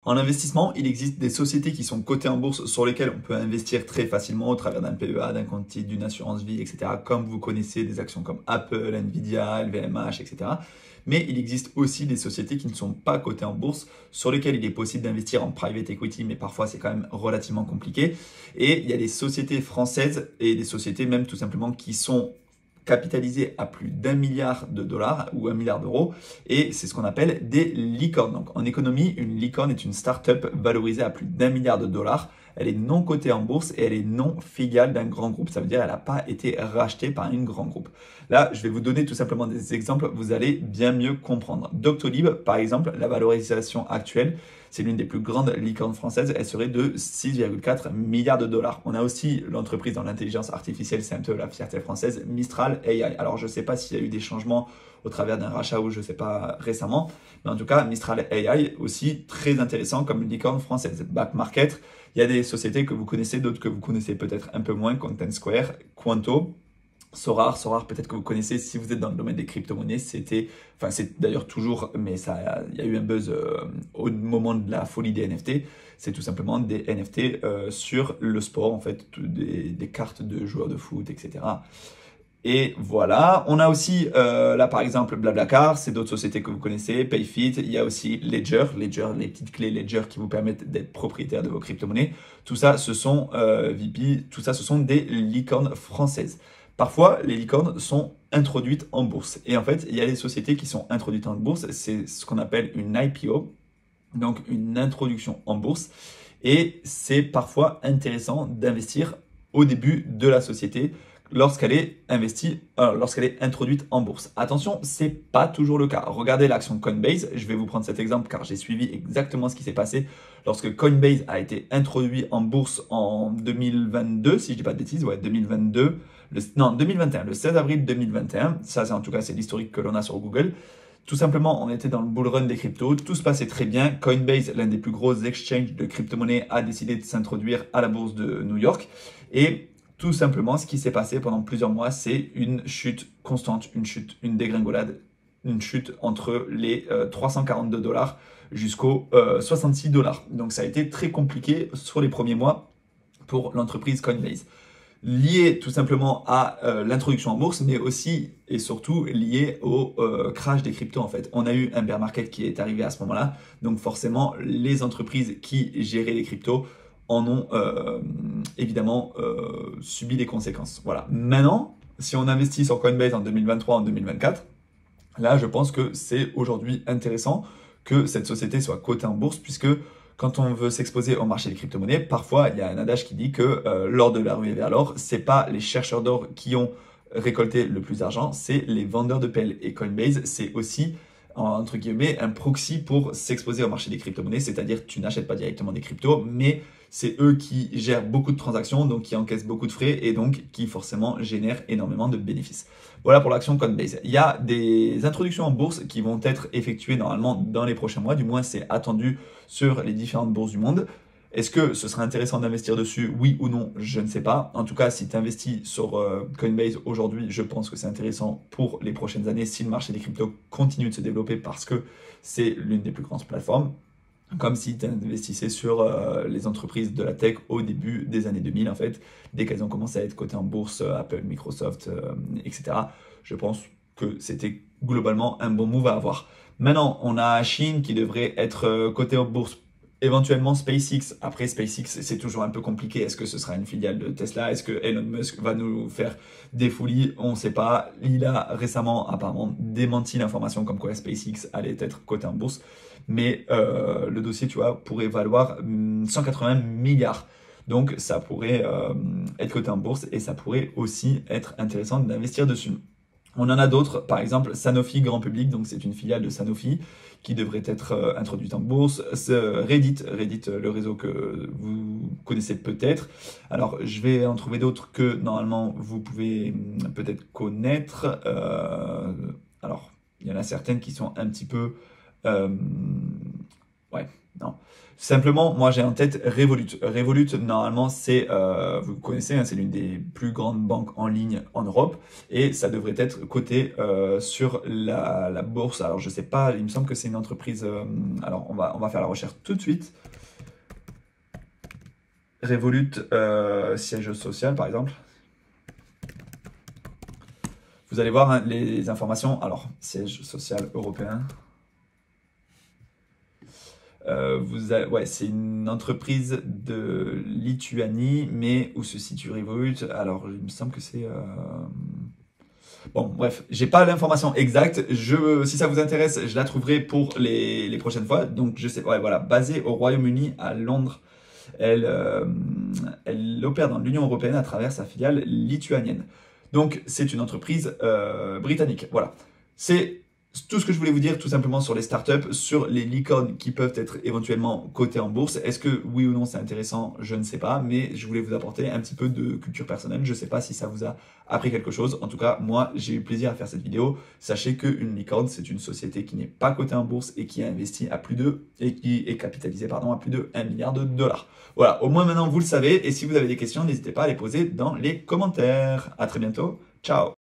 En investissement, il existe des sociétés qui sont cotées en bourse sur lesquelles on peut investir très facilement au travers d'un PEA, d'un compte titre, d'une assurance vie, etc. Comme vous connaissez des actions comme Apple, Nvidia, LVMH, etc. Mais il existe aussi des sociétés qui ne sont pas cotées en bourse, sur lesquelles il est possible d'investir en private equity, mais parfois c'est quand même relativement compliqué. Et il y a des sociétés françaises et des sociétés même tout simplement qui sont capitalisées à plus d'1 milliard de dollars ou 1 milliard d'euros, et c'est ce qu'on appelle des licornes. Donc en économie, une licorne est une start-up valorisée à plus d'1 milliard de dollars. Elle est non cotée en bourse et elle est non filiale d'un grand groupe. Ça veut dire qu'elle n'a pas été rachetée par un grand groupe. Là, je vais vous donner tout simplement des exemples, vous allez bien mieux comprendre. Doctolib, par exemple, la valorisation actuelle, c'est l'une des plus grandes licornes françaises, elle serait de 6,4 milliards de dollars. On a aussi l'entreprise dans l'intelligence artificielle, c'est un peu la fierté française, Mistral AI. Alors je ne sais pas s'il y a eu des changements au travers d'un rachat ou je ne sais pas récemment, mais en tout cas Mistral AI aussi très intéressant comme une licorne française. Back Market, il y a des sociétés que vous connaissez, d'autres que vous connaissez peut-être un peu moins, Content Square, Quanto. Sorar, peut-être que vous connaissez si vous êtes dans le domaine des crypto-monnaies, c'est d'ailleurs toujours, mais il y a eu un buzz au moment de la folie des NFT. C'est tout simplement des NFT sur le sport, en fait, des cartes de joueurs de foot, etc. Et voilà, on a aussi là par exemple Blablacar, c'est d'autres sociétés que vous connaissez, Payfit, il y a aussi Ledger, les petites clés Ledger qui vous permettent d'être propriétaire de vos crypto-monnaies. Tout ça, ce sont VP, tout ça, ce sont des licornes françaises. Parfois, les licornes sont introduites en bourse. Et en fait, il y a des sociétés qui sont introduites en bourse, c'est ce qu'on appelle une IPO, donc une introduction en bourse. Et c'est parfois intéressant d'investir au début de la société lorsqu'elle est investie, lorsqu'elle est introduite en bourse. Attention, c'est pas toujours le cas. Regardez l'action Coinbase. Je vais vous prendre cet exemple car j'ai suivi exactement ce qui s'est passé lorsque Coinbase a été introduit en bourse en 2022, si je dis pas de bêtises, ouais, 2022, non, 2021, le 16 avril 2021. Ça, c'est en tout cas, c'est l'historique que l'on a sur Google. Tout simplement, on était dans le bull run des cryptos, tout se passait très bien. Coinbase, l'un des plus gros exchanges de crypto-monnaies, a décidé de s'introduire à la bourse de New York. Et tout simplement, ce qui s'est passé pendant plusieurs mois, c'est une chute constante, une chute, une dégringolade, une chute entre les 342 dollars jusqu'aux 66 dollars. Donc ça a été très compliqué sur les premiers mois pour l'entreprise Coinbase, lié tout simplement à l'introduction en bourse, mais aussi et surtout lié au crash des cryptos en fait. On a eu un bear market qui est arrivé à ce moment-là, donc forcément les entreprises qui géraient les cryptos en ont évidemment subi les conséquences. Voilà. Maintenant, si on investit sur Coinbase en 2023, en 2024, là je pense que c'est aujourd'hui intéressant que cette société soit cotée en bourse, puisque quand on veut s'exposer au marché des crypto-monnaies, parfois il y a un adage qui dit que lors de la ruée vers l'or, c'est pas les chercheurs d'or qui ont récolté le plus d'argent, c'est les vendeurs de pelles. Et Coinbase, c'est aussi entre guillemets un proxy pour s'exposer au marché des crypto-monnaies, c'est-à-dire tu n'achètes pas directement des cryptos, mais c'est eux qui gèrent beaucoup de transactions, donc qui encaissent beaucoup de frais et donc qui forcément génèrent énormément de bénéfices. Voilà pour l'action Coinbase. Il y a des introductions en bourse qui vont être effectuées normalement dans les prochains mois, du moins c'est attendu sur les différentes bourses du monde. Est-ce que ce serait intéressant d'investir dessus? Oui ou non? Je ne sais pas. En tout cas, si tu investis sur Coinbase aujourd'hui, je pense que c'est intéressant pour les prochaines années si le marché des cryptos continue de se développer parce que c'est l'une des plus grandes plateformes. Comme si tu investissais sur les entreprises de la tech au début des années 2000, en fait, dès qu'elles ont commencé à être cotées en bourse, Apple, Microsoft, etc. Je pense que c'était globalement un bon move à avoir. Maintenant, on a Chine qui devrait être cotée en bourse, éventuellement SpaceX. Après, SpaceX, c'est toujours un peu compliqué. Est-ce que ce sera une filiale de Tesla? Est-ce que Elon Musk va nous faire des folies? On ne sait pas. Il a récemment, apparemment, démenti l'information comme quoi SpaceX allait être cotée en bourse. Mais le dossier, tu vois, pourrait valoir 180 milliards. Donc, ça pourrait être coté en bourse et ça pourrait aussi être intéressant d'investir dessus. On en a d'autres, par exemple Sanofi Grand Public, donc c'est une filiale de Sanofi qui devrait être introduite en bourse. Reddit, le réseau que vous connaissez peut-être. Alors, je vais en trouver d'autres que normalement vous pouvez peut-être connaître. Alors, il y en a certaines qui sont un petit peu... ouais, Non. Simplement, moi j'ai en tête Revolut. Revolut, normalement, c'est, vous connaissez, hein, c'est l'une des plus grandes banques en ligne en Europe et ça devrait être coté sur la bourse. Alors je sais pas, il me semble que c'est une entreprise. Alors on va faire la recherche tout de suite. Revolut, siège social par exemple. Vous allez voir hein, les informations. Alors, siège social européen. Ouais, c'est une entreprise de Lituanie, mais où se situe Revolut. Alors, il me semble que c'est. Bon, bref, j'ai pas l'information exacte. Si ça vous intéresse, je la trouverai pour les prochaines fois. Donc, je sais, ouais, voilà, basée au Royaume-Uni, à Londres. Elle opère dans l'Union européenne à travers sa filiale lituanienne. Donc, c'est une entreprise britannique. Voilà. C'est tout ce que je voulais vous dire tout simplement sur les startups, sur les licornes qui peuvent être éventuellement cotées en bourse. Est-ce que oui ou non c'est intéressant? Je ne sais pas, mais je voulais vous apporter un petit peu de culture personnelle. Je ne sais pas si ça vous a appris quelque chose. En tout cas, moi, j'ai eu plaisir à faire cette vidéo. Sachez qu'une licorne, c'est une société qui n'est pas cotée en bourse et qui a investi et qui est capitalisée à plus de 1 milliard de dollars. Voilà, au moins maintenant vous le savez. Et si vous avez des questions, n'hésitez pas à les poser dans les commentaires. À très bientôt. Ciao!